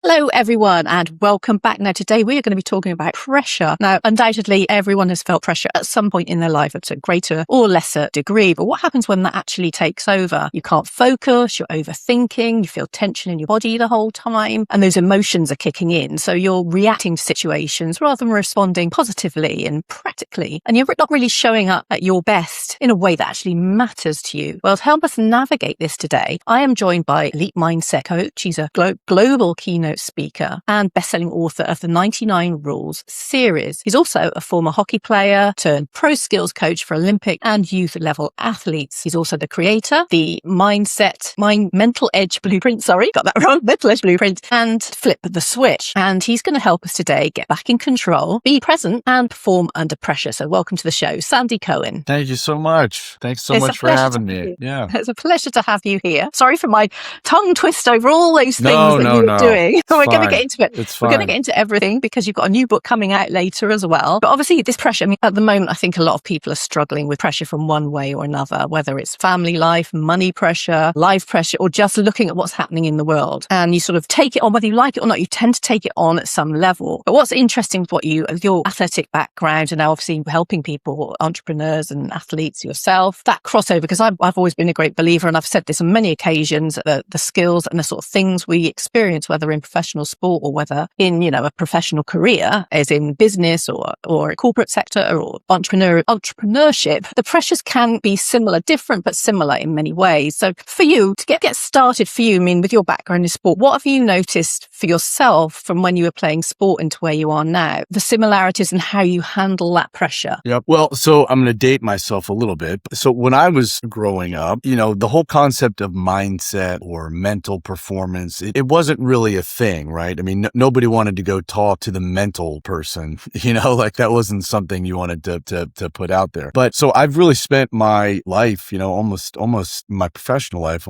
Hello, everyone, and welcome back. Now, today we are going to be talking about pressure. Now, undoubtedly, everyone has felt pressure at some point in their life at a greater or lesser degree. But what happens when that actually takes over? You can't focus, you're overthinking, you feel tension in your body the whole time, and those emotions are kicking in. So you're reacting to situations rather than responding positively and practically. And you're not really showing up at your best in a way that actually matters to you. Well, to help us navigate this today, I am joined by elite mindset coach. He's a global keynote speaker and best-selling author of the 99 Rules series. He's also a former hockey player turned pro skills coach for Olympic and youth level athletes. He's also the creator, the mental edge blueprint, got that wrong, mental edge blueprint, and flip the switch. And he's going to help us today get back in control, be present, and perform under pressure. So welcome to the show, Sandy Cohen. Thank you so much. Thanks so much for having me. Yeah. It's a pleasure to have you here. Sorry for my tongue twist over all those things that you were doing. We're going to get into it. We're going to get into everything because you've got a new book coming out later as well. But obviously this pressure, at the moment, I think a lot of people are struggling with pressure from one way or another, whether it's family life, money pressure, life pressure, or just looking at what's happening in the world. And you sort of take it on, whether you like it or not, you tend to take it on at some level. But what's interesting with your athletic background and now obviously helping people, entrepreneurs and athletes yourself, that crossover, because I've always been a great believer, and I've said this on many occasions, the skills and the sort of things we experience, whether in professional sport or whether in, a professional career, as in business or a corporate sector or entrepreneurship, the pressures can be similar, different, but similar in many ways. So for you, to get started for you, with your background in sport, what have you noticed for yourself from when you were playing sport into where you are now, the similarities and how you handle that pressure? Yep. Well, so I'm going to date myself a little bit. So when I was growing up, the whole concept of mindset or mental performance, it wasn't really a thing, right? Nobody wanted to go talk to the mental person, like that wasn't something you wanted to put out there. But so I've really spent my life, almost my professional life,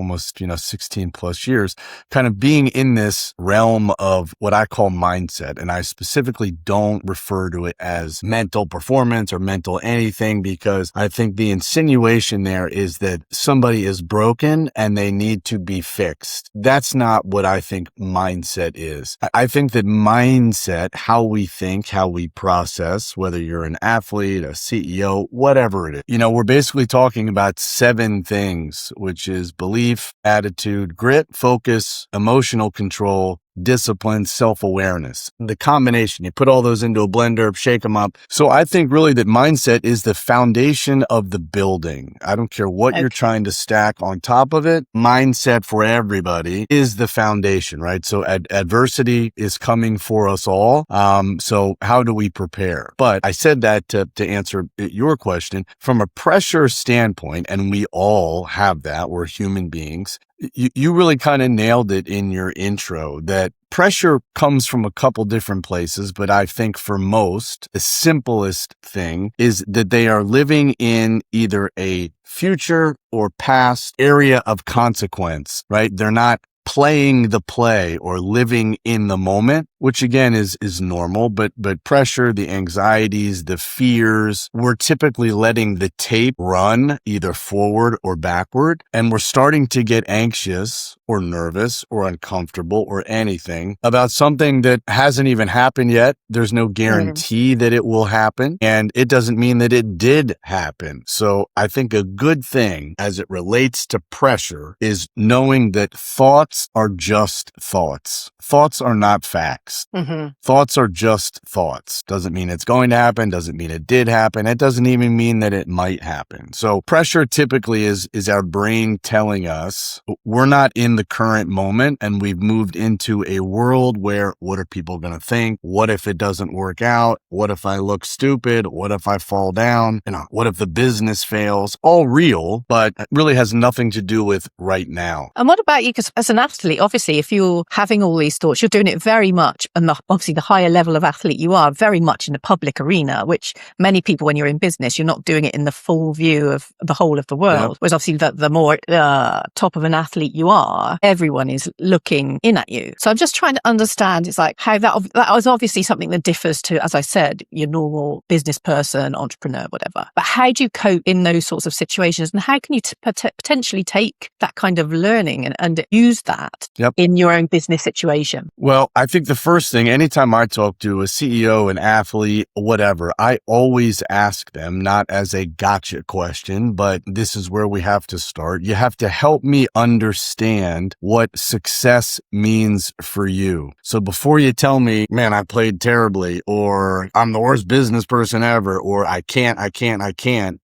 16 plus years, kind of being in this realm of what I call mindset. And I specifically don't refer to it as mental performance or mental anything, because I think the insinuation there is that somebody is broken and they need to be fixed. That's not what I think mindset is. I think that mindset, how we think, how we process, whether you're an athlete, a CEO, whatever it is, we're basically talking about 7 things, which is belief, attitude, grit, focus, emotional control, discipline, self-awareness. The combination, you put all those into a blender, shake them up. So I think really that mindset is the foundation of the building. I don't care what you're trying to stack on top of it. Mindset for everybody is the foundation, right? So adversity is coming for us all. So how do we prepare? But I said that to answer your question from a pressure standpoint, and we all have that. We're human beings. You really kind of nailed it in your intro that pressure comes from a couple different places, but I think for most, the simplest thing is that they are living in either a future or past area of consequence, right? They're not playing the play or living in the moment, which again is normal, but pressure, the anxieties, the fears, we're typically letting the tape run either forward or backward. And we're starting to get anxious or nervous or uncomfortable or anything about something that hasn't even happened yet. There's no guarantee that it will happen. And it doesn't mean that it did happen. So I think a good thing as it relates to pressure is knowing that thoughts are just thoughts. Thoughts are not facts. Thoughts are just thoughts. Doesn't mean it's going to happen. Doesn't mean it did happen. It doesn't even mean that it might happen. So pressure typically is our brain telling us we're not in the current moment, and we've moved into a world where what are people going to think? What if it doesn't work out? What if I look stupid? What if I fall down? What if the business fails? All real, but it really has nothing to do with right now. And what about you? Because as an athlete, obviously, if you're having all these thoughts, you're doing it very much, and obviously the higher level of athlete you are, very much in the public arena, which many people, when you're in business, you're not doing it in the full view of the whole of the world. Yep. Whereas obviously the more top of an athlete you are, everyone is looking in at you. So I'm just trying to understand, it's like how that was obviously something that differs to, as I said, your normal business person, entrepreneur, whatever. But how do you cope in those sorts of situations? And how can you potentially take that kind of learning and use that in your own business situation? fixation? Well, I think the first thing, anytime I talk to a CEO, an athlete, whatever, I always ask them, not as a gotcha question, but this is where we have to start. You have to help me understand what success means for you. So before you tell me, man, I played terribly, or I'm the worst business person ever, or I can't,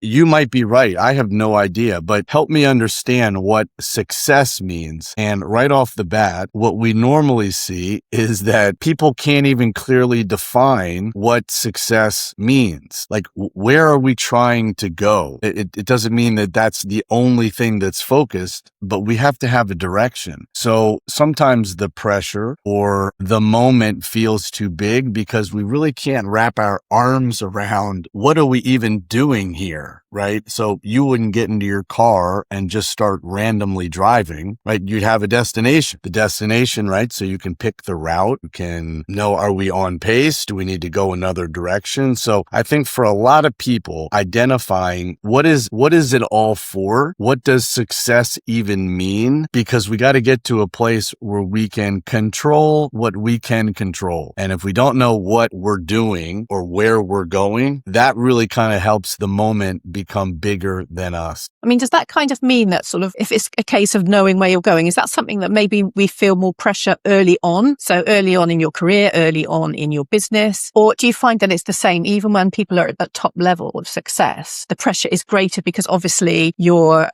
you might be right. I have no idea, but help me understand what success means. And right off the bat, what we normally see is that people can't even clearly define what success means. Like, where are we trying to go? It doesn't mean that that's the only thing that's focused, but we have to have a direction. So sometimes the pressure or the moment feels too big because we really can't wrap our arms around what are we even doing here, right? So you wouldn't get into your car and just start randomly driving, right? You'd have a destination. The destination, right? So you can pick the route. You can know, are we on pace? Do we need to go another direction? So I think for a lot of people, identifying what is it all for? What does success even mean? Because we got to get to a place where we can control what we can control. And if we don't know what we're doing or where we're going, that really kind of helps the moment become bigger than us. I mean, does that kind of mean that sort of, if it's a case of knowing where you're going, is that something that maybe we feel more pressure early on? So early on in your career, early on in your business? Or do you find that it's the same even when people are at that top level of success? The pressure is greater because obviously your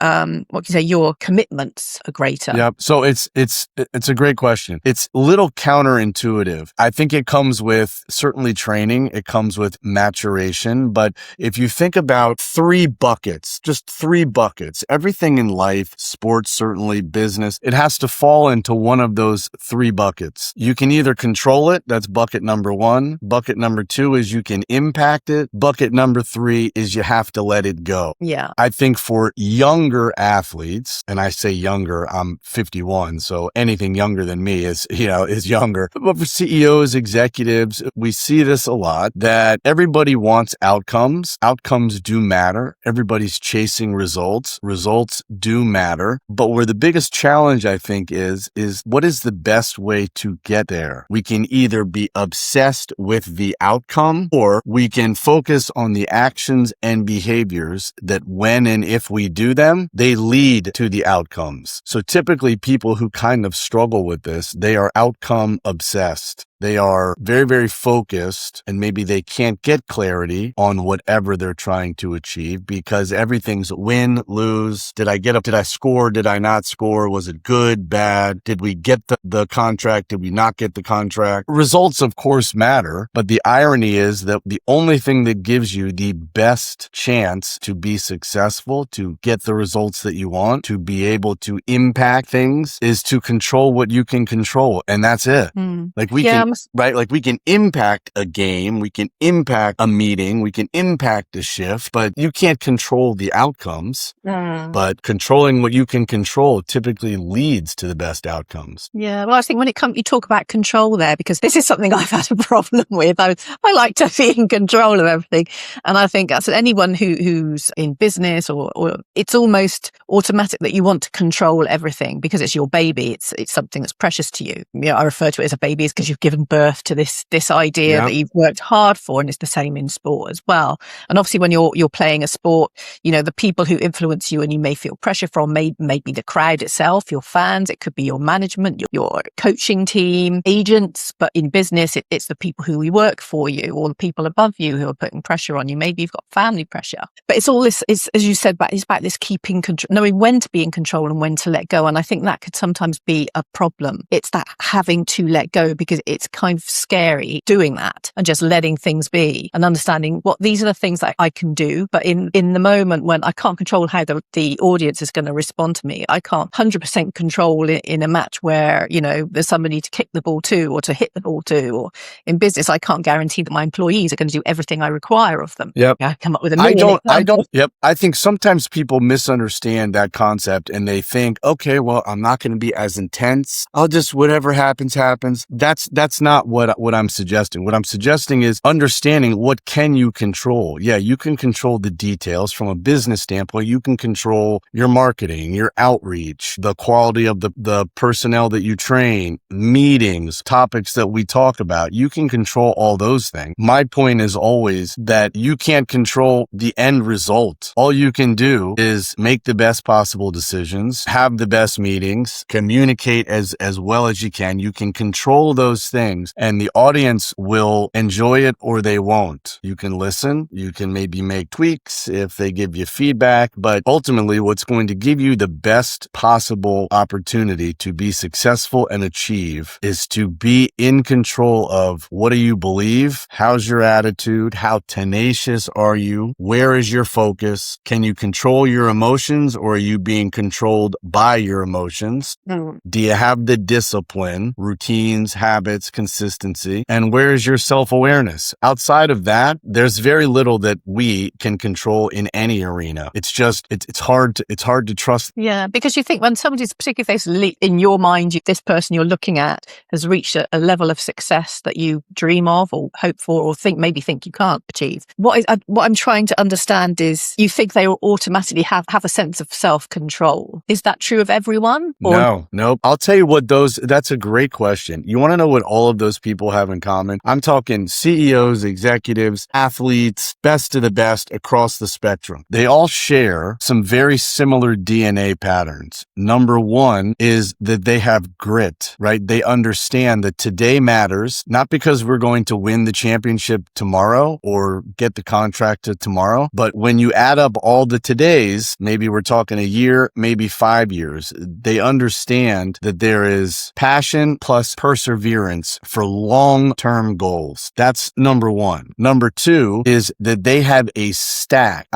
commitments are greater. Yeah. So it's a great question. It's a little counterintuitive. I think it comes with certainly training. It comes with maturation. But if you think about just three buckets, everything in life, sports, certainly business, it has to fall into one of those three buckets. You can either control it. That's bucket number one. Bucket number two is you can impact it. Bucket number three is you have to let it go. Yeah. I think for younger athletes, and I say younger, I'm 51, so anything younger than me is younger. But for CEOs, executives, we see this a lot, that everybody wants outcomes. Outcomes do matter. Everybody's chasing results. Results do matter. But where the biggest challenge, I think, is what is the best way to get there? We can either be obsessed with the outcome, or we can focus on the actions and behaviors that when and if we do them, they lead to the outcomes. So typically people who kind of struggle with this, they are outcome obsessed. They are very, very focused, and maybe they can't get clarity on whatever they're trying to achieve because everything's win, lose. Did I get up? Did I score? Did I not score? Was it good, bad? Did we get the contract? Did we not get the contract? Results, of course, matter, but the irony is that the only thing that gives you the best chance to be successful, to get the results that you want, to be able to impact things, is to control what you can control. And that's it. Like we can, right? Like we can impact a game, we can impact a meeting, we can impact a shift, but you can't control the outcomes. But controlling what you can control typically leads to the best outcomes. Yeah. Well, I think when it comes, you talk about control there, because this is something I've had a problem with. I like to be in control of everything. And I think that's anyone who's in business or it's almost automatic that you want to control everything because it's your baby. It's something that's precious to you. I refer to it as a baby because you've given birth to this idea that you've worked hard for, and it's the same in sport as well. And obviously when you're playing a sport, the people who influence you and you may feel pressure from may be the crowd itself, your fans, it could be your management, your coaching team, agents. But in business, it's the people who work for you or the people above you who are putting pressure on you. Maybe you've got family pressure. But it's all this, as you said, it's about this keeping control, knowing when to be in control and when to let go. And I think that could sometimes be a problem. It's that having to let go because it's kind of scary doing that and just letting things be and understanding what these are the things that I can do. But in the moment when I can't control how the audience is going to respond to me, I can't 100% control in a match where, there's somebody to kick the ball to or to hit the ball to, or in business, I can't guarantee that my employees are going to do everything I require of them. Yep. I come up with a million examples. Yep. I think sometimes people misunderstand that concept and they think, okay, well, I'm not going to be as intense. I'll just, whatever happens. That's that's not what I'm suggesting. What I'm suggesting is understanding what can you control. Yeah, you can control the details from a business standpoint. You can control your marketing, your outreach, the quality of the personnel that you train, meetings, topics that we talk about. You can control all those things. My point is always that you can't control the end result. All you can do is make the best possible decisions, have the best meetings, communicate as well as you can. You can control those things and the audience will enjoy it or they won't. You can listen. You can maybe make tweaks if they give you feedback, but ultimately what's going to give you the best possible opportunity to be successful and achieve is to be in control of what do you believe? How's your attitude? How tenacious are you? Where is your focus? Can you control your emotions or are you being controlled by your emotions? Do you have the discipline, routines, habits, consistency? And where is your self-awareness? Outside of that, there's very little that we can control in any arena. It's just, it's hard to trust. Yeah, because you think when somebody's, particularly if they in your mind, this person you're looking at has reached a level of success that you dream of or hope for or maybe think you can't achieve. What I'm trying to understand is you think they will automatically have a sense of self-control. Is that true of everyone? No. I'll tell you what that's a great question. You want to know what all of those people have in common? I'm talking CEOs, executives, athletes, best of the best across the spectrum. They all share some very similar DNA patterns. Number one is that they have grit, right? They understand that today matters, not because we're going to win the championship tomorrow or get the contract to tomorrow, but when you add up all the todays, maybe we're talking a year, maybe 5 years, they understand that there is passion plus perseverance for long-term goals. That's number one. Number two is that they have a stack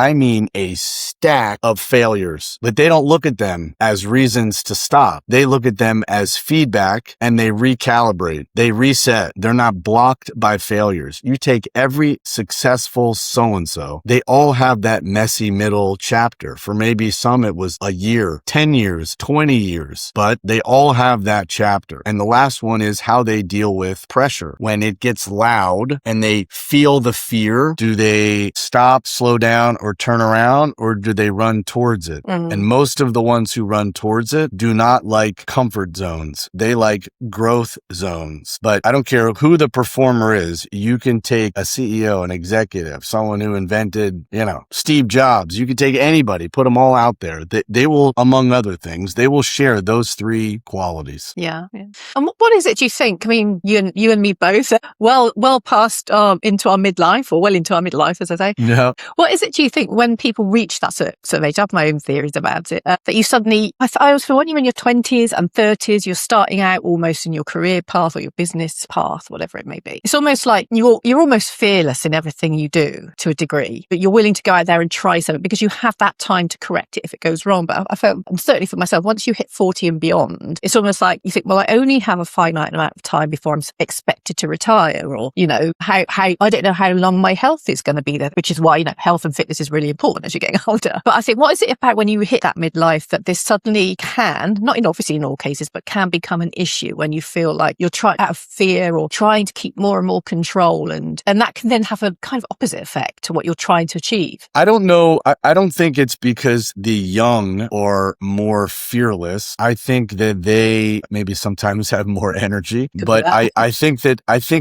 of failures, but they don't look at them as reasons to stop. They look at them as feedback and they recalibrate. They reset. They're not blocked by failures. You take every successful so-and-so, they all have that messy middle chapter. For maybe some, it was a year, 10 years, 20 years, but they all have that chapter. And the last one is how they deal with pressure. When it gets loud and they feel the fear, do they stop, slow down, or turn around, or do they run towards it? And most of the ones who run towards it do not like comfort zones. They like growth zones. But I don't care who the performer is. You can take a CEO, an executive, someone who invented, Steve Jobs. You could take anybody, put them all out there. They will, among other things, they will share those three qualities. Yeah. And what is it, do you think? I mean, you and me both, well past into our midlife, or well into our midlife, as I say. Yeah. What is it, do you think, when people reach that sort of age? I have my own theories about it, that you suddenly, I always feel when you're in your 20s and 30s, you're starting out almost in your career path or your business path, whatever it may be. It's almost like you're almost fearless in everything you do to a degree, but you're willing to go out there and try something because you have that time to correct it if it goes wrong. But I felt, and certainly for myself, once you hit 40 and beyond, it's almost like you think, well, I only have a finite amount of time before I'm expected to retire, or, how I don't know how long my health is going to be there, which is why, health and fitness is really important as you're getting older. But I think, what is it about when you hit that midlife that this suddenly can, obviously in all cases, but can become an issue when you feel like you're trying out of fear or trying to keep more and more control, and that can then have a kind of opposite effect to what you're trying to achieve? I don't know. I don't think it's because the young are more fearless. I think that they maybe sometimes have more energy, but I think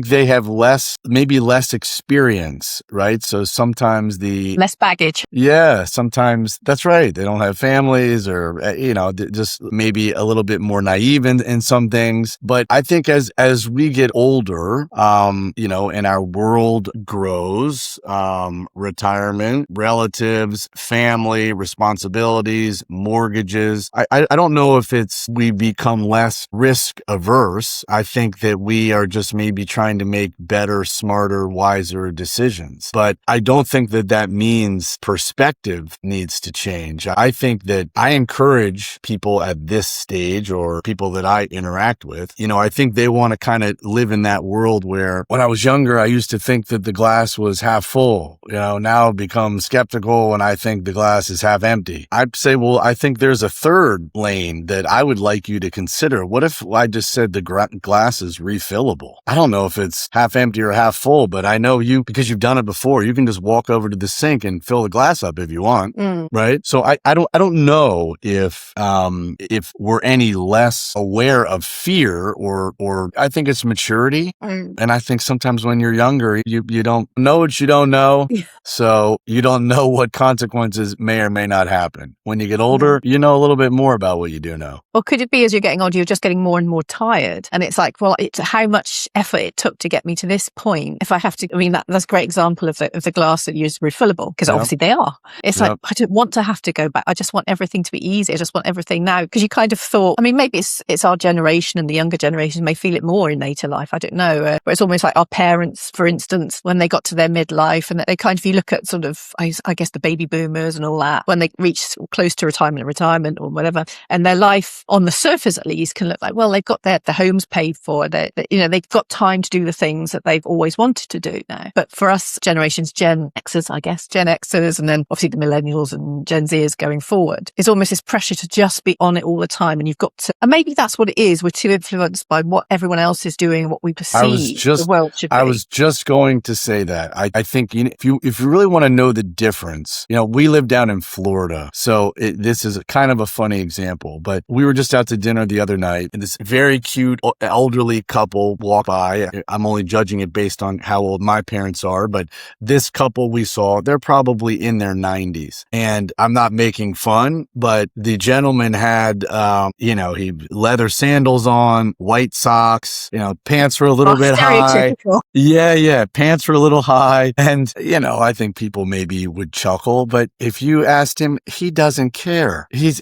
they have less experience, right? So sometimes less baggage. Yeah, sometimes that's right. They don't have families, or, just maybe a little bit more naive in some things. But I think as we get older, and our world grows, retirement, relatives, family, responsibilities, mortgages. I don't know if we become less risk averse. I think that we are just maybe trying to make better, smarter, wiser decisions. But I don't think that means perspective needs to change. I think that I encourage people at this stage, or people that I interact with, I think they want to kind of live in that world where when I was younger, I used to think that the glass was half full. Now I've become skeptical and I think the glass is half empty. I'd say, well, I think there's a third lane that I would like you to consider. What if I just said the glass is refillable. I don't know if it's half empty or half full, but I know you, because you've done it before, you can just walk over to the sink and fill the glass up if you want. Right. So I don't know if we're any less aware of fear, or I think it's maturity. And I think sometimes when you're younger, you don't know what you don't know. So you don't know what consequences may or may not happen. When you get older, you know a little bit more about what you do know. Or could it be as you're getting older, you're just getting more and more tired? And it's like, well, it's how much effort it took to get me to this point. If I have to, I mean, that's a great example of the glass that you use refillable, because obviously they are. It's like, I don't want to have to go back. I just want everything to be easy. I just want everything now. Because you kind of thought, I mean, maybe it's our generation and the younger generation may feel it more in later life. I don't know. But it's almost like our parents, for instance, when they got to their midlife, and they kind of, you look at sort of, I guess the baby boomers and all that, when they reach close to retirement or whatever, and their life on the surface at least can look like, well, they've got their homes paid for, they've got time to do the things that they've always wanted to do now. But for us generations, Gen Xers, I guess, Gen Xers, and then obviously the millennials and Gen Zers going forward, it's almost this pressure to just be on it all the time. And you've got to, and maybe that's what it is. We're too influenced by what everyone else is doing and what we perceive the world should be. I was just going to say that. I think if you really want to know the difference, we live down in Florida. So this is kind of a funny example, but we were just out to dinner the other night, and this very cute elderly couple walked by. I'm only judging it based on how old my parents are, but this couple we saw, they're probably in their 90s. And I'm not making fun, but the gentleman had, he leather sandals on, white socks, pants were a little bit high. Yeah. Pants were a little high. And, I think people maybe would chuckle, but if you asked him, he doesn't care. He's,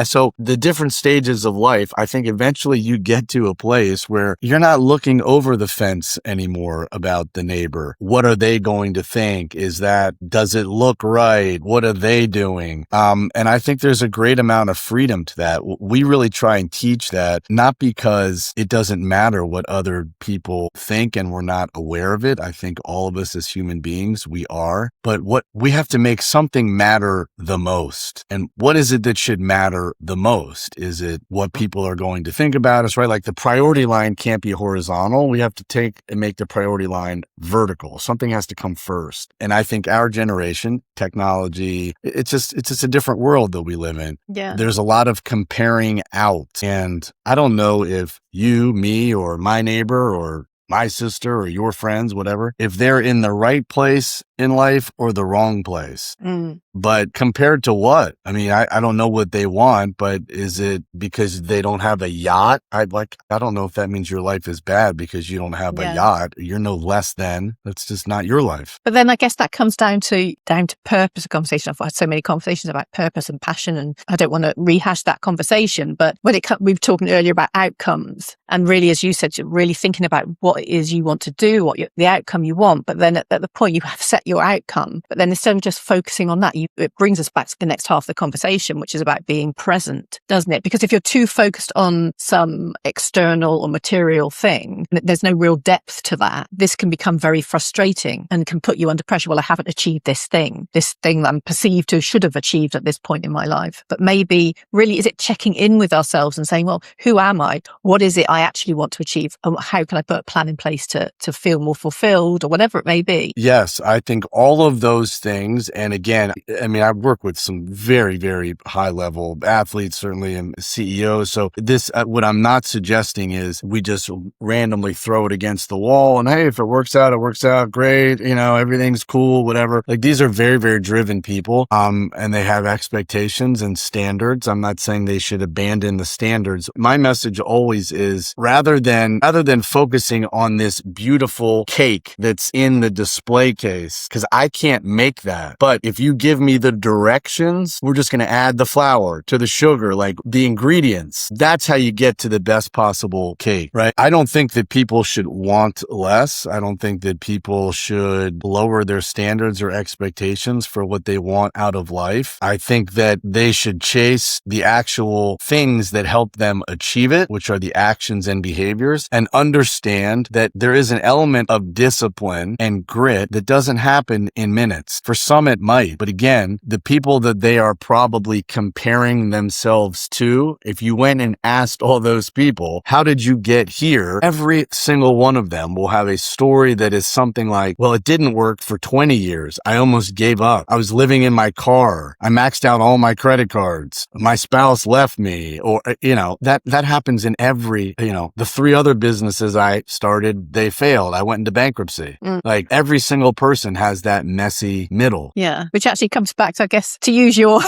so the different stages of life, I think eventually you get to a place where you're not looking over the fence anymore about the neighbor. What are they going to think? Does it look right? What are they doing? And I think there's a great amount of freedom to that. We really try and teach that, not because it doesn't matter what other people think and we're not aware of it. I think all of us as human beings, we are, but what we have to make something matter the most. And what is it that should matter the most? Is it what people are going to think about us, right? Like the priority line can't be horizontal. We have to take and make the priority line vertical. Something has to come first. And I think our generation, technology, it's just a different world that we live in. Yeah. There's a lot of comparing out. And I don't know if you, me, or my neighbor, or my sister, or your friends, whatever, if they're in the right place in life or the wrong place. But compared to what? I mean, I don't know what they want, but is it because they don't have a yacht? I don't know if that means your life is bad because you don't have a yacht. You're no less than. That's just not your life. But then I guess that comes down to purpose of conversation. I've had so many conversations about purpose and passion, and I don't want to rehash that conversation. But when we were talking earlier about outcomes, and really, as you said, you're really thinking about what it is you want to do, the outcome you want. But then at the point you have set your outcome, but then instead of just focusing on that, it brings us back to the next half of the conversation, which is about being present, doesn't it? Because if you're too focused on some external or material thing, there's no real depth to that. This can become very frustrating and can put you under pressure. Well, I haven't achieved this thing that I'm perceived to should have achieved at this point in my life. But maybe really, is it checking in with ourselves and saying, well, who am I? What is it I actually want to achieve? And how can I put a plan in place to feel more fulfilled, or whatever it may be? Yes, I think all of those things. And again, I mean, I work with some very, very high level athletes, certainly, and CEOs. So what I'm not suggesting is we just randomly throw it against the wall and, hey, if it works out, great. Everything's cool, whatever. Like, these are very, very driven people. And they have expectations and standards. I'm not saying they should abandon the standards. My message always is rather than focusing on this beautiful cake that's in the display case, because I can't make that. But if you give me the directions, we're just going to add the flour to the sugar, like the ingredients. That's how you get to the best possible cake, right? I don't think that people should want less. I don't think that people should lower their standards or expectations for what they want out of life. I think that they should chase the actual things that help them achieve it, which are the actions and behaviors, and understand that there is an element of discipline and grit that doesn't happen in minutes. For some, it might. But again, the people that they are probably comparing themselves to, if you went and asked all those people, how did you get here? Every single one of them will have a story that is something like, well, it didn't work for 20 years. I almost gave up. I was living in my car. I maxed out all my credit cards. My spouse left me. Or, that happens in every, the 3 other businesses I started, they failed. I went into bankruptcy. Like every single person has that messy middle. Yeah. Which actually comes back to, I guess, to use your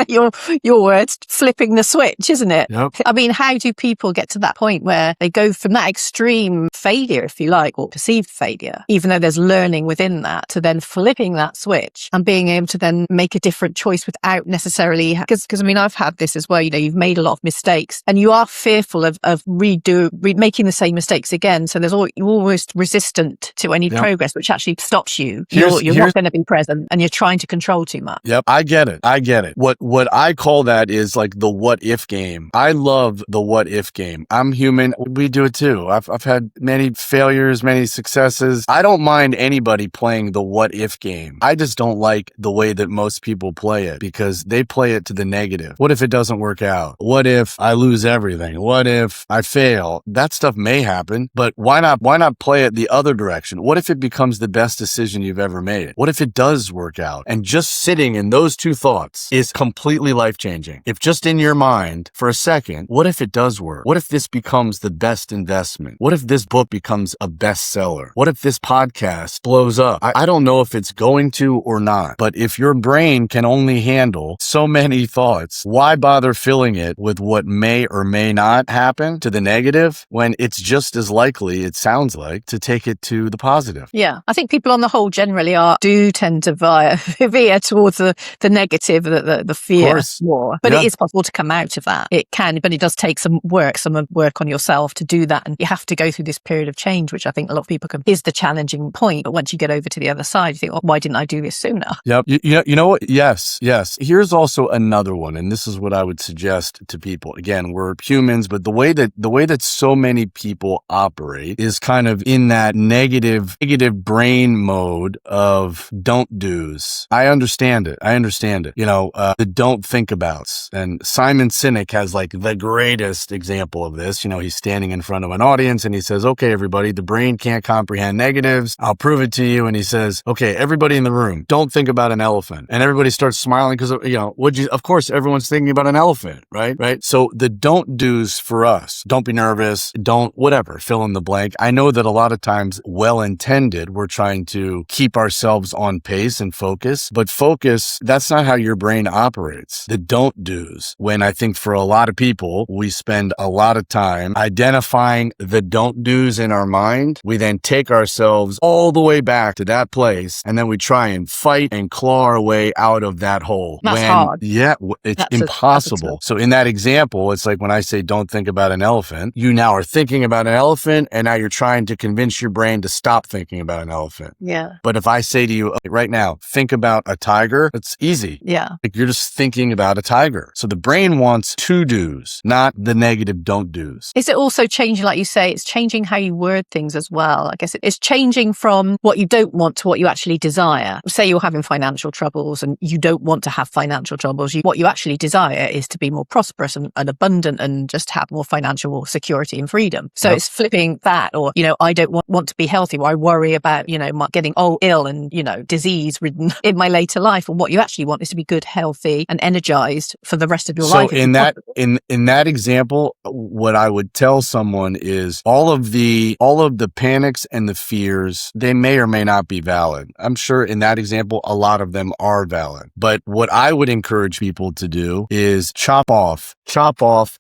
your words, flipping the switch, isn't it? Yep. I mean, how do people get to that point where they go from that extreme failure, if you like, or perceived failure, even though there's learning within that, to then flipping that switch and being able to then make a different choice without necessarily, because I mean, I've had this as well, you've made a lot of mistakes and you are fearful of making the same mistakes again. So you're almost resistant to any progress, which actually stops you. You're not going to be present and you're trying to control too much. Yep. I get it. What I call that is like the what if game. I love the what if game. I'm human. We do it too. I've had many failures, many successes. I don't mind anybody playing the what if game. I just don't like the way that most people play it because they play it to the negative. What if it doesn't work out? What if I lose everything? What if I fail? That stuff may happen, but why not play it the other direction? What if it becomes the best decision you've ever made? What if it does work out? And just sitting in those two thoughts is completely life-changing. If just in your mind for a second, what if it does work? What if this becomes the best investment? What if this book becomes a bestseller? What if this podcast blows up? I don't know if it's going to or not, but if your brain can only handle so many thoughts, why bother filling it with what may or may not happen to the negative when it's just as likely, it sounds like, to take it to the positive? Yeah. I think people on the whole generally do tend to veer towards the negative, the fear more. But it is possible to come out of that. It can, but it does take some work on yourself to do that. And you have to go through this period of change, which I think a lot of people is the challenging point. But once you get over to the other side, you think, oh, why didn't I do this sooner? Yep. You know what? Yes. Here's also another one. And this is what I would suggest to people. Again, we're humans, but the way that so many people operate is kind of in that negative brain mode of don't do's. I understand it. The don't think abouts. And Simon Sinek has like the greatest example of this. He's standing in front of an audience and he says, okay, everybody, the brain can't comprehend negatives. I'll prove it to you. And he says, okay, everybody in the room, don't think about an elephant. And everybody starts smiling because, of course, everyone's thinking about an elephant, right? So the don't do's for us, don't be nervous, don't whatever, fill in the blank. I know that a lot of times, well-intended, we're trying to keep ourselves on pace and focus, but focus, that's not how your brain operates. The don't do's, when I think for a lot of people, we spend a lot of time identifying the don't do's in our mind. We then take ourselves all the way back to that place, and then we try and fight and claw our way out of that hole. That's hard. Yeah, it's impossible. So in that example, it's like when I say don't think about an elephant, you now are thinking about an elephant, and now you're trying to convince your brain to stop thinking about an elephant. Yeah. But if I say to you right now, think about a tiger, it's easy. Yeah. Like you're just thinking about a tiger. So the brain wants to do's, not the negative don't do's. Is it also changing, like you say, it's changing how you word things as well? I guess it's changing from what you don't want to what you actually desire. Say you're having financial troubles and you don't want to have financial troubles. What you actually desire is to be more prosperous and abundant and just have more financial security and freedom. So It's flipping that, or, I don't want to be healthy, or I worry about, getting ill and, disease ridden in my later life. And what you actually want is to be good, healthy and energized for the rest of your life. So in that example, what I would tell someone is all of the panics and the fears, they may or may not be valid. I'm sure in that example, a lot of them are valid. But what I would encourage people to do is chop off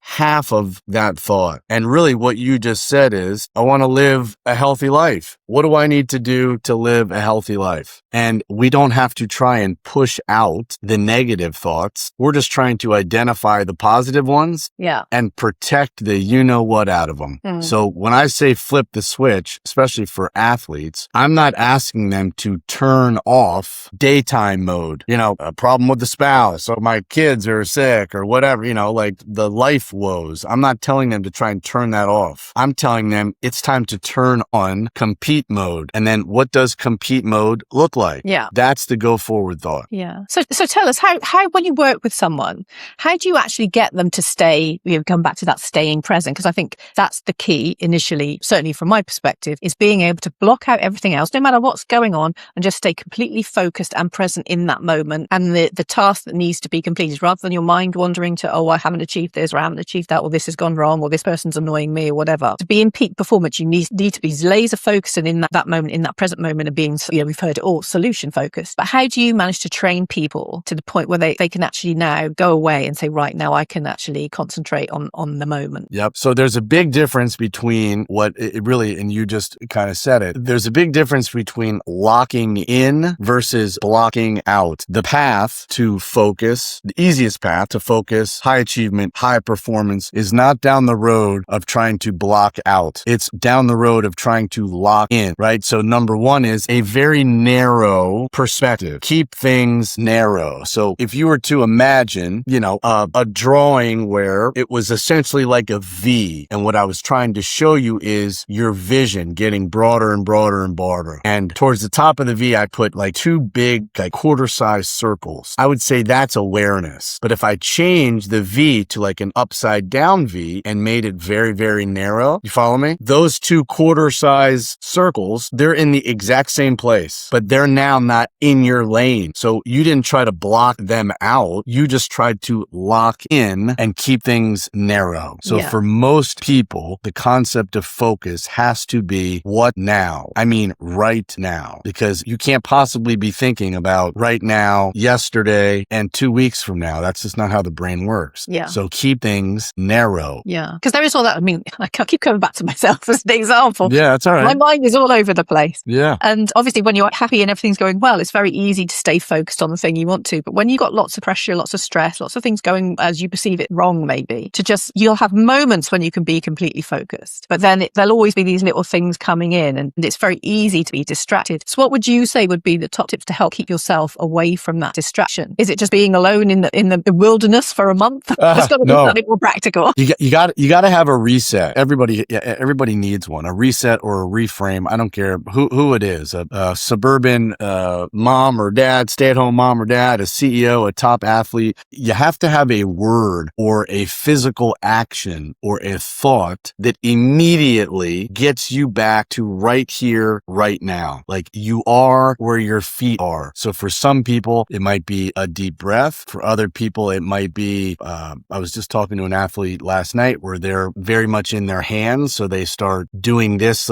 half of that thought. And really what you just said is, I want to live a healthy life. What do I need to do to live a healthy life? And we don't have to try and push out the negative negative thoughts. We're just trying to identify the positive ones and protect the you-know-what out of them. So when I say flip the switch, especially for athletes, I'm not asking them to turn off daytime mode, a problem with the spouse or my kids are sick or whatever, like the life woes. I'm not telling them to try and turn that off. I'm telling them it's time to turn on compete mode. And then what does compete mode look like? Yeah. That's the go forward thought. Yeah. So tell us how when you work with someone, how do you actually get them to stay, come back to that staying present? Because I think that's the key initially, certainly from my perspective, is being able to block out everything else, no matter what's going on, and just stay completely focused and present in that moment and the task that needs to be completed, rather than your mind wandering to, I haven't achieved this or I haven't achieved that, or this has gone wrong, or this person's annoying me or whatever. To be in peak performance, you need to be laser focused and in that moment, in that present moment, and being, we've heard it all, solution focused. But how do you manage to train people to the point where they can actually now go away and say, right, now I can actually concentrate on the moment? Yep. So there's a big difference between what it really, and you just kind of said it, there's a big difference between locking in versus blocking out. The path to focus, the easiest path to focus, high achievement, high performance, is not down the road of trying to block out. It's down the road of trying to lock in, right? So number one is a very narrow perspective. Keep things narrow. So if you were to imagine, a drawing where it was essentially like a V, and what I was trying to show you is your vision getting broader and broader and broader. And towards the top of the V, I put like two big, like quarter-sized circles. I would say that's awareness. But if I change the V to like an upside down V and made it very, very narrow, you follow me? Those two quarter-sized circles, they're in the exact same place, but they're now not in your lane. So you didn't try to block them out. You just tried to lock in and keep things narrow. So for most people, the concept of focus has to be what now? I mean, right now, because you can't possibly be thinking about right now, yesterday, and 2 weeks from now. That's just not how the brain works. Yeah. So keep things narrow. Yeah. Because there is all that. I mean, I keep coming back to myself as an example. Yeah, that's all right. My mind is all over the place. Yeah. And obviously when you're happy and everything's going well, it's very easy to stay focused on the thing you want to. But when you've got lots of pressure, lots of stress, lots of things going as you perceive it wrong, maybe, you'll have moments when you can be completely focused. But then there'll always be these little things coming in, and it's very easy to be distracted. So what would you say would be the top tips to help keep yourself away from that distraction? Is it just being alone in the wilderness for a month? It's got to be something more practical. You got to have a reset. Everybody needs one. A reset or a reframe. I don't care who it is. A suburban mom or dad, stay-at-home mom or dad, a CEO, a top athlete. You have to have a word or a physical action or a thought that immediately gets you back to right here, right now. Like you are where your feet are. So for some people, it might be a deep breath. For other people, it might be, I was just talking to an athlete last night where they're very much in their hands. So they start doing this,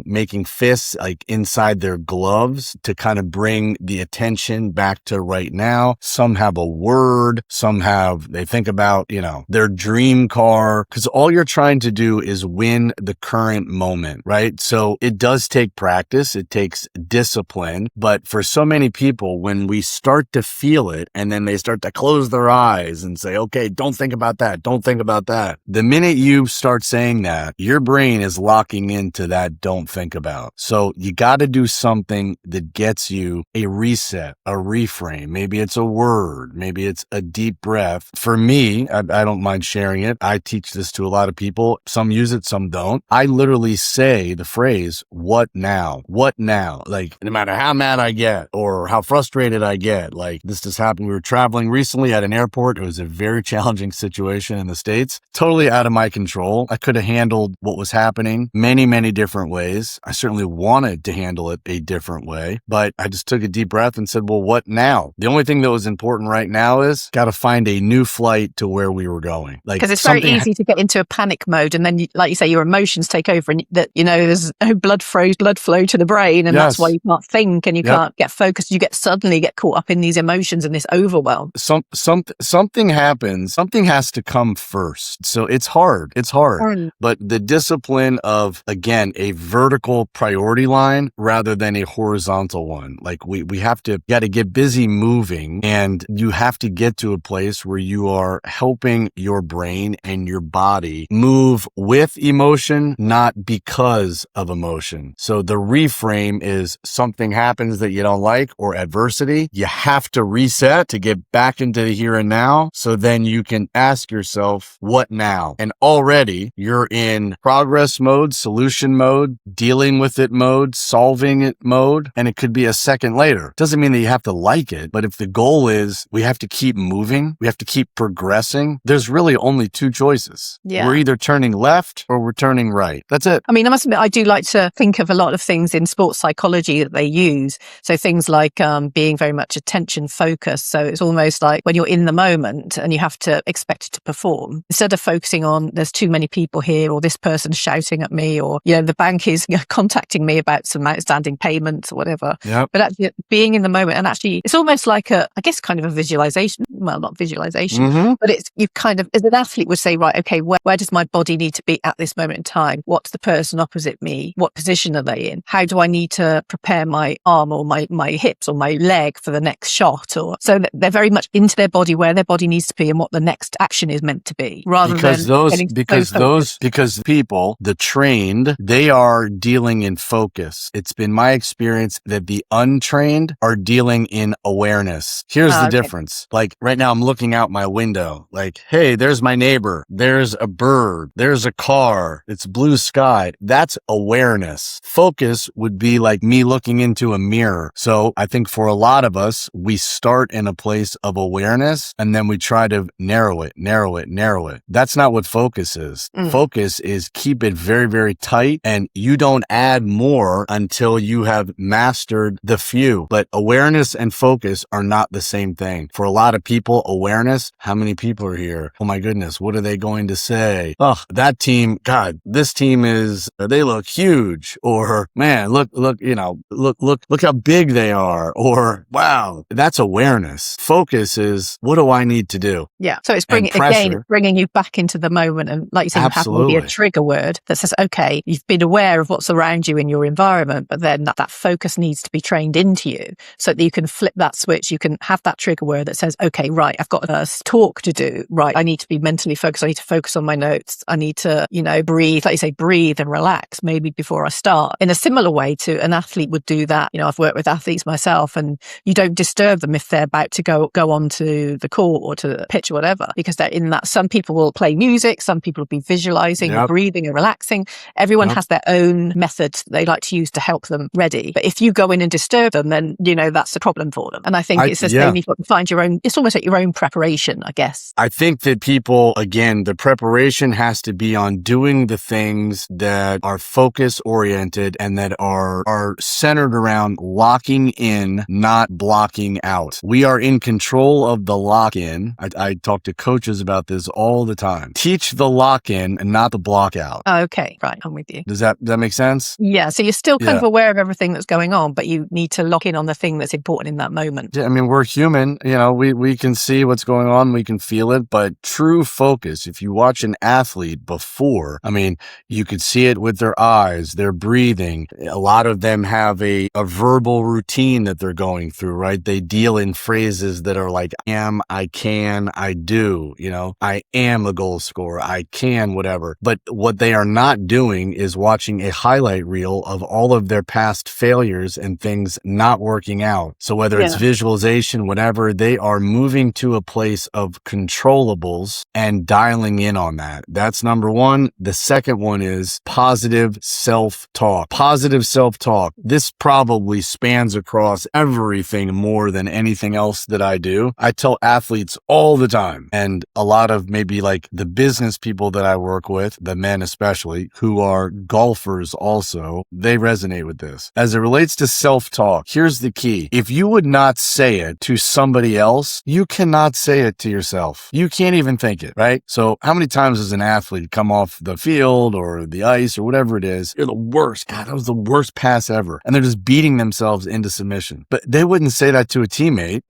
making fists like inside their gloves to kind of bring the attention back to right now. Some have a word. They think about, their dream car, because all you're trying to do is win the current moment, right? So it does take practice. It takes discipline. But for so many people, when we start to feel it and then they start to close their eyes and say, okay, don't think about that. Don't think about that. The minute you start saying that, your brain is locking into that don't think about. So you got to do something that gets you a reset, a reframe. Maybe it's a word. Maybe it's a deep breath. For me, I don't mind sharing it. I teach this to a lot of people. Some use it, some don't. I literally say the phrase, what now? What now? Like, no matter how mad I get or how frustrated I get, like this just happened. We were traveling recently at an airport. It was a very challenging situation in the States, totally out of my control. I could have handled what was happening many, many different ways. I certainly wanted to handle it a different way, but I just took a deep breath and said, well, what now? The only thing that was important right now is got to find a new flight to where we were going. Like, because it's very easy to get into a panic mode, and then, like you say, your emotions take over, and that there's no blood flow to the brain, and that's why you can't think and you can't get focused. You suddenly get caught up in these emotions and this overwhelm. Something happens. Something has to come first. So it's hard. But the discipline of, again, a vertical priority line rather than a horizontal one. Like we got to get busy moving, and And you have to get to a place where you are helping your brain and your body move with emotion, not because of emotion. So the reframe is something happens that you don't like or adversity. You have to reset to get back into the here and now. So then you can ask yourself, what now? And already you're in progress mode, solution mode, dealing with it mode, solving it mode, and it could be a second later. Doesn't mean that you have to like it, but if the goal is we have to keep moving, we have to keep progressing, there's really only two choices. Yeah. We're either turning left or we're turning right. That's it. I mean, I must admit, I do like to think of a lot of things in sports psychology that they use. So things like being very much attention focused. So it's almost like when you're in the moment and you have to expect to perform, instead of focusing on there's too many people here or this person's shouting at me or, the bank is contacting me about some outstanding payments or whatever. Yep. But actually being in the moment and actually it's almost like I guess kind of a visualization. Well, not visualization, but it's you kind of, as an athlete would say, right, okay, where does my body need to be at this moment in time? What's the person opposite me? What position are they in? How do I need to prepare my arm or my hips or my leg for the next shot? Or so that they're very much into their body, where their body needs to be and what the next action is meant to be, rather because than because people, the trained, they are dealing in focus. It's been my experience that the untrained are dealing in awareness. Here's the difference. Like right now I'm looking out my window, like, hey, there's my neighbor, there's a bird, there's a car, it's blue sky. That's awareness. Focus would be like me looking into a mirror. So I think for a lot of us, we start in a place of awareness and then we try to narrow it. That's not what focus is. Focus is keep it very, very tight, and you don't add more until you have mastered the few. But awareness and focus are not the same thing. For a lot of people, awareness, how many people are here? Oh my goodness, what are they going to say? Oh, that team, God, this team they look huge. Or man, look how big they are. Or wow, that's awareness. Focus is, what do I need to do? Yeah. So it's bringing you back into the moment. And like you said, you have maybe a trigger word that says, okay, you've been aware of what's around you in your environment, but then that focus needs to be trained into you so that you can flip that switch. You can have that trigger word that says, okay, right, I've got a talk to do. Right. I need to be mentally focused. I need to focus on my notes. I need to, breathe, like you say, breathe and relax maybe before I start. In a similar way to an athlete would do that. I've worked with athletes myself, and you don't disturb them if they're about to go onto the court or to the pitch or whatever, because they're in that. Some people will play music. Some people will be visualizing or breathing and relaxing. Everyone has their own methods they like to use to help them ready. But if you go in and disturb them, then, that's a problem for them. And I think it's just you've got to find your own, it's almost like your own preparation, I guess. I think that people, again, the preparation has to be on doing the things that are focus oriented and that are centered around locking in, not blocking out. We are in control of the lock in. I talk to coaches about this all the time. Teach the lock in and not the block out. Okay, right. I'm with you. Does that make sense? Yeah. So you're still kind of aware of everything that's going on, but you need to lock in on the thing that's important in that moment. Yeah, I mean, we're human. We can see what's going on. We can feel it. But true focus, if you watch an athlete before, I mean, you could see it with their eyes, their breathing. A lot of them have a verbal routine that they're going through, right? They deal in phrases that are like, I am, I can, I do, I am a goal scorer, I can, whatever. But what they are not doing is watching a highlight reel of all of their past failures and things not working out. So whether it's visualization, whatever, they are moving to a place of controllables and dialing in on that. That's number one. The second one is positive self-talk. Positive self-talk. This probably spans across everything more than anything else that I do. I tell athletes all the time, and a lot of maybe like the business people that I work with, the men especially, who are golfers also, they resonate with this. As it relates to self-talk, here's the key. If you would not say it to somebody else, you cannot say it to yourself. You can't even think it, right? So how many times does an athlete come off the field or the ice or whatever it is, you're the worst. God, that was the worst pass ever. And they're just beating themselves into submission. But they wouldn't say that to a teammate.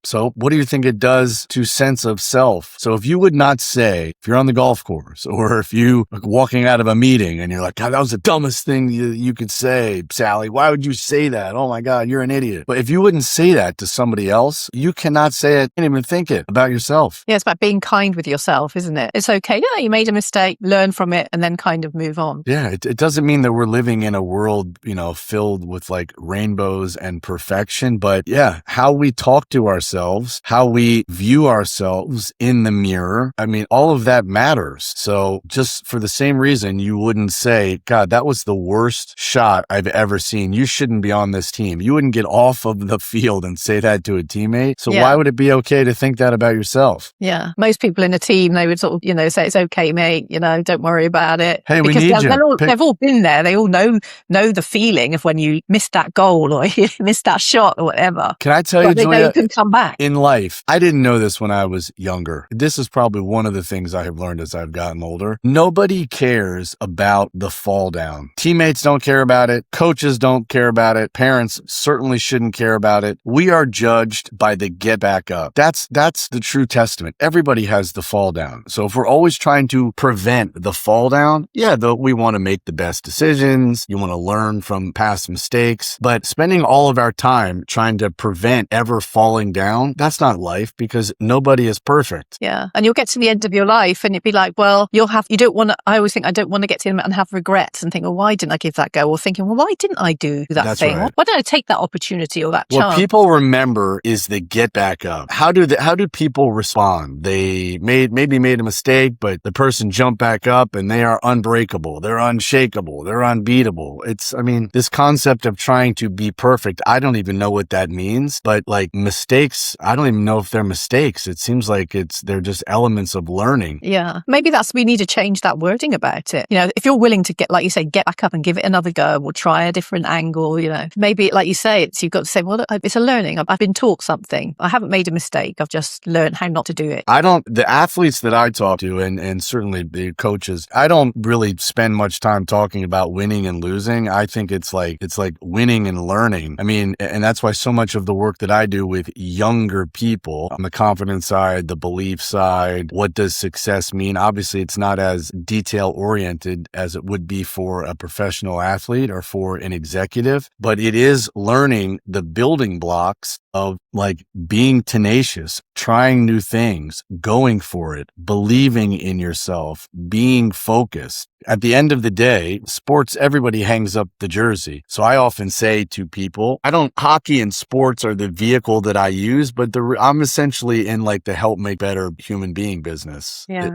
So what do you think it does to sense of self? So if you would not say, if you're on the golf course or if you are walking out of a meeting and you're like, God, that was the dumbest thing you could say, Sally. Why would you say that? Oh my God, you're an idiot. But if you wouldn't say that to somebody else, you cannot say it, can't even think it about yourself. Yeah, it's about being kind with yourself, isn't it? It's okay. Yeah, you made a mistake, learn from it, and then kind of move on. Yeah, it doesn't mean that we're living in a world, filled with like rainbows and perfection, but yeah, how we talk to ourselves, how we view ourselves in the mirror. I mean, all of that matters. So just for the same reason, you wouldn't say, God, that was the worst shot I've ever seen. You shouldn't be on this team. You wouldn't get off of the field and say that to a teammate. So why would it be okay to think that about yourself? Yeah. Most people in a team, they would sort of, say, it's okay, mate, don't worry about it. Hey, we need you. They've all been there. They all know the feeling of when you missed that goal or you missed that shot or whatever. Can I tell you, Julia, they can come back. In life, I didn't know this when I was younger. This is probably one of the things I have learned as I've gotten older. Nobody cares about the fall down. Teammates don't care about it. Coaches don't care about it. Parents certainly shouldn't care about it. We are judged by the get back up. That's the true testament. Everybody has the fall down. So if we're always trying to prevent the fall down, we want to make the best decisions. You want to learn from past mistakes, but spending all of our time trying to prevent ever falling down, that's not life, because nobody is perfect. Yeah. And you'll get to the end of your life and it'd be like, well, I always think I don't want to get to the end and have regrets and think, well, why didn't I give that go? Or thinking, well, why didn't I do that thing? Right. Why didn't I take that opportunity or that chance? What people remember is the get back up. How do people respond? They maybe made a mistake, but the person jumped back up and they are unbreakable. They're unshakable. They're unbeatable. This concept of trying to be perfect, I don't even know what that means, but like mistakes, I don't even know if they're mistakes. It seems like they're just elements of learning. Yeah. Maybe we need to change that wording about it. If you're willing to get back up and give it another go, or try a different angle, maybe like you say, you've got to say, well, it's a learning. I've been taught something. I haven't made a mistake. I've just learned how not to do it. The athletes that I talk to and certainly the coaches, I don't really spend much time talking about winning and losing. I think it's like winning and learning. And that's why so much of the work that I do with younger people on the confidence side, the belief side, what does success mean? Obviously, it's not as detail oriented as it would be for a professional athlete or for an executive, but it is learning the building blocks of like being tenacious, trying new things, going for it, believing in yourself, being focused. At the end of the day, sports, everybody hangs up the jersey. So I often say to people, hockey and sports are the vehicle that I use, but I'm essentially in like the help make better human being business. Yeah.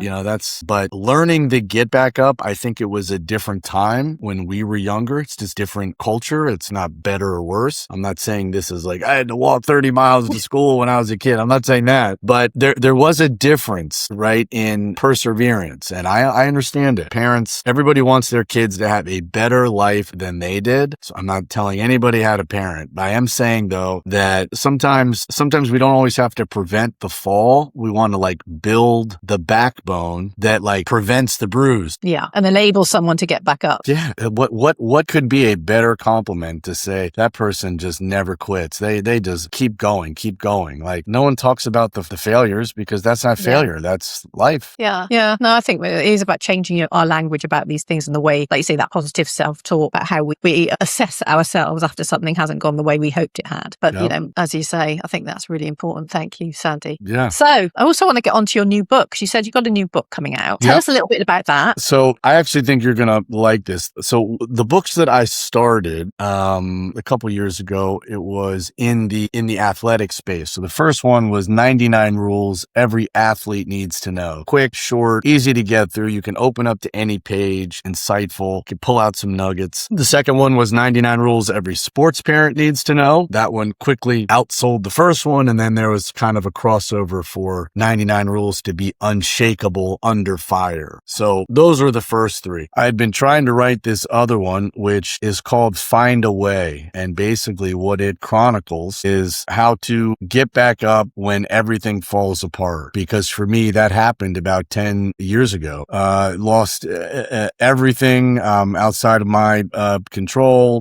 But learning to get back up, I think it was a different time when we were younger. It's just different culture. It's not better or worse. I'm not saying this is like, I had to walk 30 miles to school when I was a kid. I'm not saying that, but there was a difference, right, in perseverance. And I understand it. Parents, everybody wants their kids to have a better life than they did. So I'm not telling anybody how to parent, but I am saying though that sometimes we don't always have to prevent the fall. We want to like build the backbone that like prevents the bruise. Yeah. And enable someone to get back up. Yeah. What could be a better compliment to say that person just never quits? They just keep going. Like no one talks about the failures because that's not failure. That's life. Yeah. Yeah. No, I think it is about changing our language about these things and the way, like you say, that positive self-talk about how we assess ourselves after something hasn't gone the way we hoped it had. But, as you say, I think that's really important. Thank you, Sandy. Yeah. So I also want to get onto your new book. You said you got a new book coming out. Tell us a little bit about that. So I actually think you're going to like this. So the books that I started a couple years ago, it was in the athletic space. So the first one was 99 rules every athlete needs to know. Quick, short, easy to get through. You can open up to any page, insightful, you can pull out some nuggets. The second one was 99 rules every sports parent needs to know. That one quickly outsold the first one. And then there was kind of a crossover for 99 rules to be unshakable under fire. So those were the first three. I had been trying to write this other one, which is called Find a Way. And basically what it chronicles is how to get back up when everything falls apart. Because for me, that happened about 10 years ago. Lost everything outside of my control,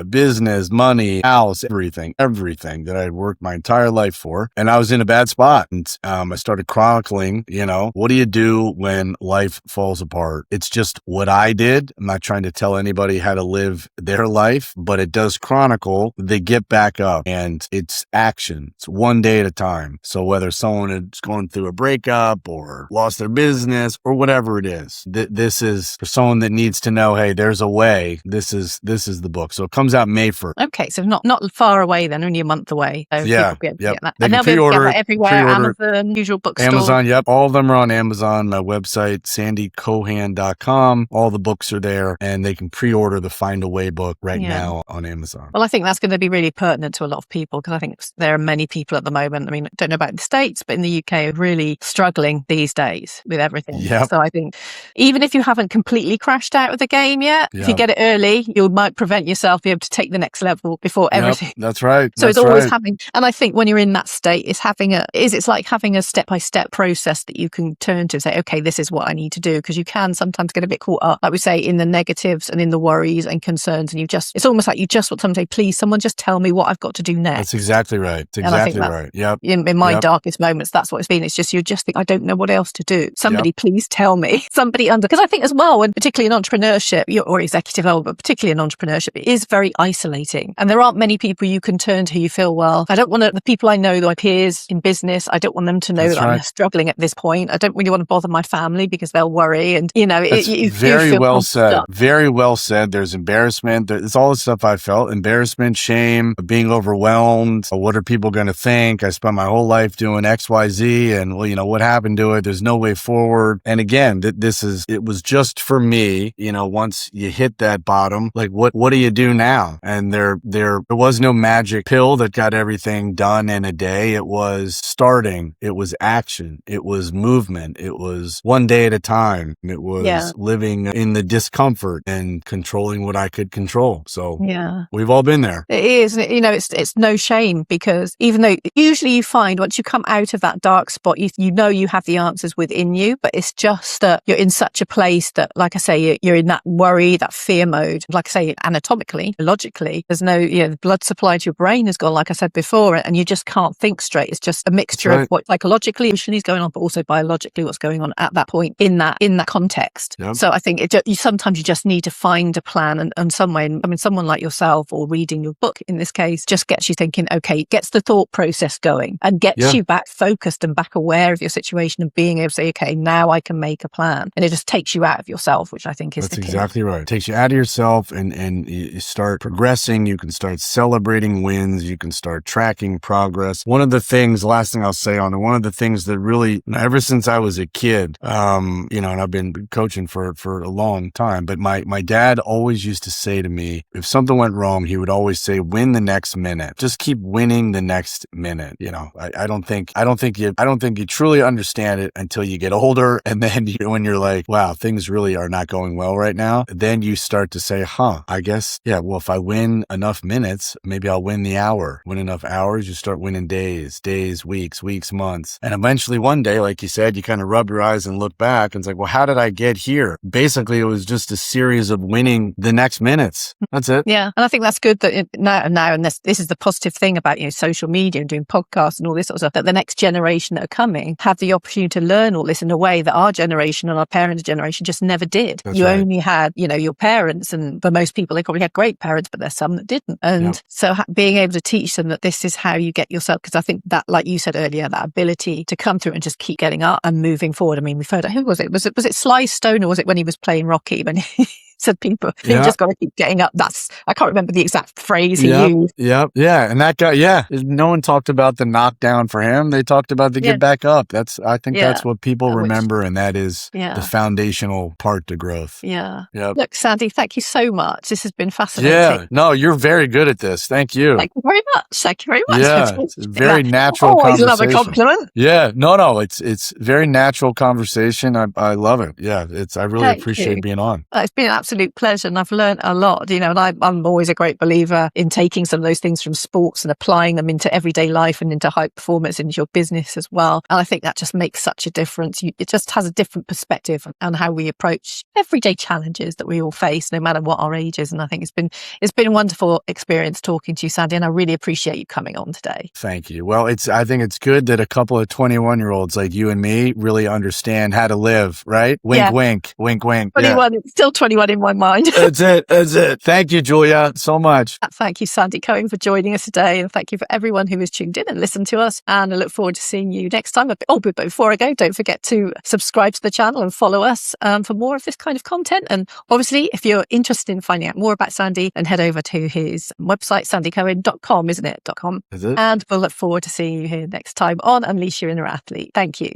business, money, house, everything that I had worked my entire life for. And I was in a bad spot. And I started chronicling, what do you do when life falls apart? It's just what I did. I'm not trying to tell anybody how to live their life, but it does chronicle the get back up. And it's action. It's one day at a time. So whether someone is going through a breakup or lost their business or whatever it is, this is for someone that needs to know, hey, there's a way. This is the book. So it comes out May 1st. Okay, so not far away then, only a month away. So yeah, people be able to get that. They and they'll be able to get that everywhere, Amazon, usual bookstores. Amazon, yep. All of them are on Amazon. My website, sandycohen.com. All the books are there, and they can pre-order the Find a Way book right now on Amazon. Well, I think that's going to be really pertinent to a lot of people, because I think there are many people at the moment, I mean, I don't know about the States, but in the UK are really struggling these days with everything. Yep. So I think even if you haven't completely crashed out of the game yet, if you get it early, you might prevent yourself being able to take the next level before everything. That's right. So it's always having, and I think when you're in that state, it's like having a step-by-step process that you can turn to and say, okay, this is what I need to do, because you can sometimes get a bit caught up, like we say, in the negatives and in the worries and concerns, and it's almost like you just want someone to say, please, someone just tell me what I've got to do next. That's exactly right. It's exactly right. Yep. In my darkest moments, that's what it's been. It's just, you just think, I don't know what else to do. Somebody please tell me. Because I think as well, and particularly in entrepreneurship or executive level, but particularly in entrepreneurship, it is very isolating. And there aren't many people you can turn to who you feel, well, I don't want the people I know, my peers in business, I don't want them to know that I'm struggling at this point. I don't really want to bother my family because they'll worry. And, very well said. Very well said. There's embarrassment. It's all the stuff I felt. Embarrassment, shame, being overwhelmed. What are people going to think? I spent my whole life doing X, Y, Z, and what happened to it? There's no way forward. And again, it was just for me, once you hit that bottom, like what do you do now? And there was no magic pill that got everything done in a day. It was starting. It was action. It was movement. It was one day at a time. It was living in the discomfort and controlling what I could control. So we've all been there. It is. It's no shame, because even though usually you find once you come out of that dark spot, you have the answers within you, but it's just that you're in such a place that, like I say, you're in that worry, that fear mode. Like I say, anatomically, logically, there's no, the blood supply to your brain has gone, like I said before, and you just can't think straight. It's just a mixture of what psychologically, emotionally is going on, but also biologically what's going on at that point in that context. Yep. So I think sometimes you just need to find a plan and some way. I mean, someone like yourself or reading your book in this case just gets you thinking, okay, gets the thought process going and gets you back focused and back aware of your situation and being able to say, okay, now I can make a plan. And it just takes you out of yourself, which I think is That's exactly right. It takes you out of yourself and you start progressing. You can start celebrating wins. You can start tracking progress. One of the things, last thing I'll say on it, one of the things that really, ever since I was a kid, and I've been coaching for a long time, but my dad always used to say to me, if something went wrong, he would always say, win the next minute. Just keep winning the next minute. I don't think you truly understand it until you get older. And then when you're like, wow, things really are not going well right now, then you start to say, I guess, well, if I win enough minutes, maybe I'll win the hour. Win enough hours, you start winning days, weeks, months. And eventually one day, like you said, you kind of rub your eyes and look back and it's like, well, how did I get here? Basically, it was just a series of winning the next minutes. That's it. Yeah. And I think that's good that now, and this is the positive thing about, social media and doing podcasts and all this sort of stuff, that the next generation that are coming have the opportunity to learn all this in a way that our generation and our parents' generation just never did. That's right. Only had, your parents, and for most people, they probably had great parents, but there's some that didn't. And so being able to teach them that this is how you get yourself, because I think that, like you said earlier, that ability to come through and just keep getting up and moving forward. I mean, we've heard, who was it? Was it Sly Stone, or was it when he was playing Rocky? When said people, you just got to keep getting up. I can't remember the exact phrase he used. Yeah. And that guy, no one talked about the knockdown for him. They talked about the get back up. That's what people remember. And that is the foundational part to growth. Yeah. Yep. Look, Sandy, thank you so much. This has been fascinating. Yeah. No, you're very good at this. Thank you. Thank you very much. Yeah. It's a very natural conversation. Always love a compliment. Yeah. No. It's very natural conversation. I love it. Yeah. I really appreciate being on. It's been an absolute pleasure, and I've learned a lot, and I'm always a great believer in taking some of those things from sports and applying them into everyday life and into high performance, into your business as well. And I think that just makes such a difference. It just has a different perspective on how we approach everyday challenges that we all face, no matter what our age is. And I think it's been a wonderful experience talking to you, Sandy, and I really appreciate you coming on today. Thank you. Well, I think it's good that a couple of 21-year-olds like you and me really understand how to live, right? Wink, wink, wink, wink. 21, still 21 in in my mind. That's it. That's it. Thank you, Julia, so much. Thank you, Sandy Cohen, for joining us today. And thank you for everyone who has tuned in and listened to us. And I look forward to seeing you next time. Oh, but before I go, don't forget to subscribe to the channel and follow us for more of this kind of content. And obviously, if you're interested in finding out more about Sandy, then head over to his website, sandycohen.com, isn't it? .com. Is it? And we'll look forward to seeing you here next time on Unleash Your Inner Athlete. Thank you.